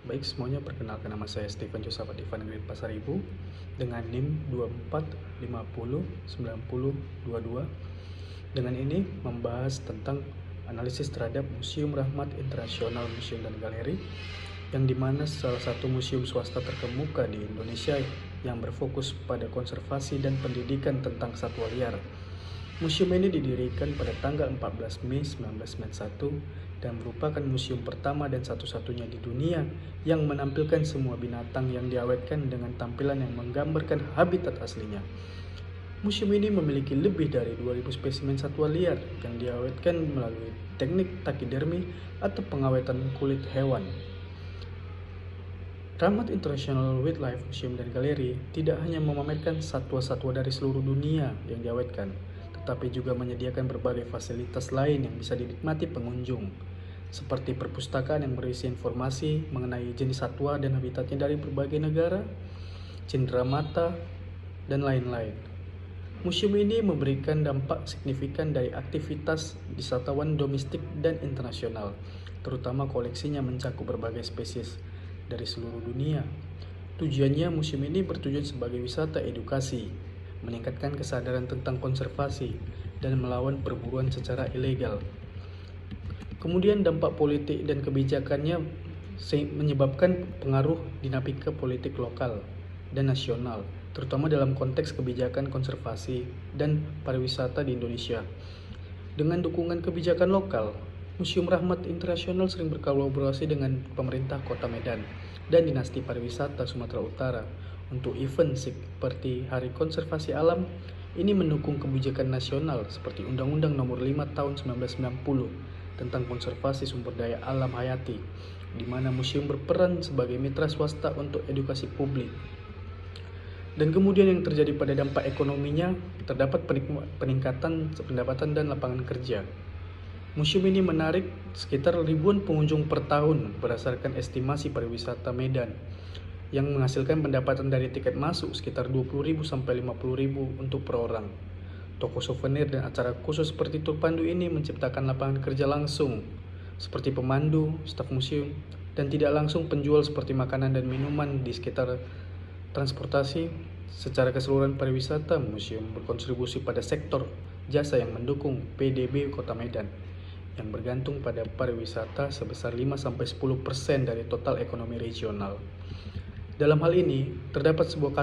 Baik semuanya, perkenalkan nama saya Steven Josephat Ivan Grid Pasaribu dengan NIM 24509022. Dengan ini membahas tentang analisis terhadap Museum Rahmat Internasional Museum dan Galeri, yang dimana salah satu museum swasta terkemuka di Indonesia yang berfokus pada konservasi dan pendidikan tentang satwa liar. Museum ini didirikan pada tanggal 14 Mei 1991 dan merupakan museum pertama dan satu-satunya di dunia yang menampilkan semua binatang yang diawetkan dengan tampilan yang menggambarkan habitat aslinya. Museum ini memiliki lebih dari 2000 spesimen satwa liar yang diawetkan melalui teknik takidermi atau pengawetan kulit hewan. Rahmat International Wildlife Museum dan Galeri tidak hanya memamerkan satwa-satwa dari seluruh dunia yang diawetkan, tetapi juga menyediakan berbagai fasilitas lain yang bisa dinikmati pengunjung, seperti perpustakaan yang berisi informasi mengenai jenis satwa dan habitatnya dari berbagai negara, cenderamata, dan lain-lain. Museum ini memberikan dampak signifikan dari aktivitas wisatawan domestik dan internasional, terutama koleksinya mencakup berbagai spesies dari seluruh dunia. Tujuannya, museum ini bertujuan sebagai wisata edukasi, meningkatkan kesadaran tentang konservasi, dan melawan perburuan secara ilegal. Kemudian dampak politik dan kebijakannya menyebabkan pengaruh dinamika politik lokal dan nasional, terutama dalam konteks kebijakan konservasi dan pariwisata di Indonesia. Dengan dukungan kebijakan lokal, Museum Rahmat Internasional sering berkolaborasi dengan pemerintah Kota Medan dan Dinasti Pariwisata Sumatera Utara untuk event seperti Hari Konservasi Alam. Ini mendukung kebijakan nasional seperti Undang-Undang Nomor 5 Tahun 1990 tentang konservasi sumber daya alam hayati, di mana museum berperan sebagai mitra swasta untuk edukasi publik. Dan kemudian yang terjadi pada dampak ekonominya, terdapat peningkatan pendapatan dan lapangan kerja. Museum ini menarik sekitar ribuan pengunjung per tahun berdasarkan estimasi pariwisata Medan, yang menghasilkan pendapatan dari tiket masuk sekitar 20.000 sampai 50.000 untuk per orang. Toko souvenir dan acara khusus seperti tur pandu ini menciptakan lapangan kerja langsung, seperti pemandu, staf museum, dan tidak langsung penjual seperti makanan dan minuman di sekitar transportasi. Secara keseluruhan pariwisata, museum berkontribusi pada sektor jasa yang mendukung PDB Kota Medan, yang bergantung pada pariwisata sebesar 5-10% dari total ekonomi regional. Dalam hal ini, terdapat sebuah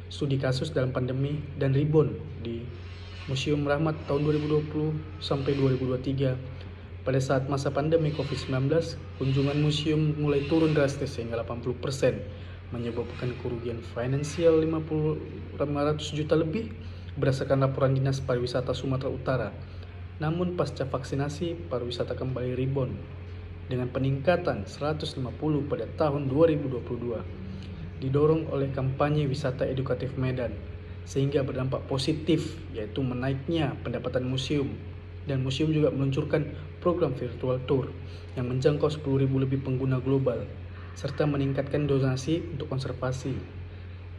studi kasus dalam pandemi dan rebound di Museum Rahmat tahun 2020 sampai 2023. Pada saat masa pandemi COVID-19, kunjungan museum mulai turun drastis hingga 80%, menyebabkan kerugian finansial 500 juta lebih berdasarkan laporan Dinas Pariwisata Sumatera Utara. Namun pasca vaksinasi, pariwisata kembali rebound dengan peningkatan 150 pada tahun 2022, didorong oleh kampanye wisata edukatif Medan, sehingga berdampak positif, yaitu menaiknya pendapatan museum. Dan museum juga meluncurkan program virtual tour yang menjangkau 10.000 lebih pengguna global, serta meningkatkan donasi untuk konservasi.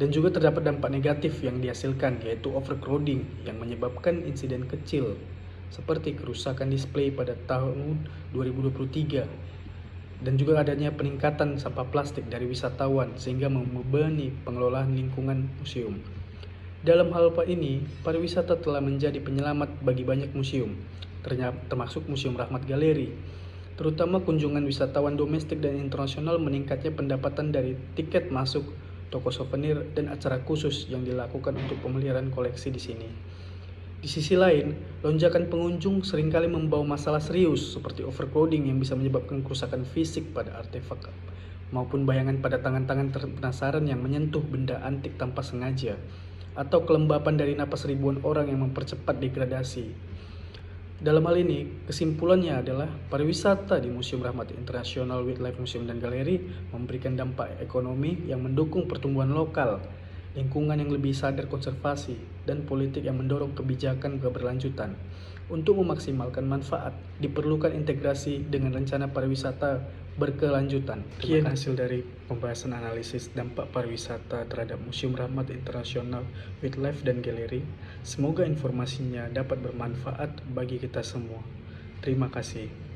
Dan juga terdapat dampak negatif yang dihasilkan, yaitu overcrowding yang menyebabkan insiden kecil seperti kerusakan display pada tahun 2023, dan juga adanya peningkatan sampah plastik dari wisatawan sehingga membebani pengelolaan lingkungan museum. Dalam hal ini, pariwisata telah menjadi penyelamat bagi banyak museum, termasuk Museum Rahmat Galeri. Terutama kunjungan wisatawan domestik dan internasional, meningkatnya pendapatan dari tiket masuk, toko souvenir, dan acara khusus yang dilakukan untuk pemeliharaan koleksi di sini. Di sisi lain, lonjakan pengunjung seringkali membawa masalah serius seperti overcrowding yang bisa menyebabkan kerusakan fisik pada artefak maupun bayangan pada tangan-tangan penasaran yang menyentuh benda antik tanpa sengaja, atau kelembapan dari napas ribuan orang yang mempercepat degradasi. Dalam hal ini, kesimpulannya adalah pariwisata di Museum Rahmat International Wildlife Museum dan Galeri memberikan dampak ekonomi yang mendukung pertumbuhan lokal, lingkungan yang lebih sadar konservasi, dan politik yang mendorong kebijakan keberlanjutan. Untuk memaksimalkan manfaat, diperlukan integrasi dengan rencana pariwisata berkelanjutan. Sekian hasil dari pembahasan analisis dampak pariwisata terhadap Museum Rahmat Internasional Wildlife dan Galeri. Semoga informasinya dapat bermanfaat bagi kita semua. Terima kasih.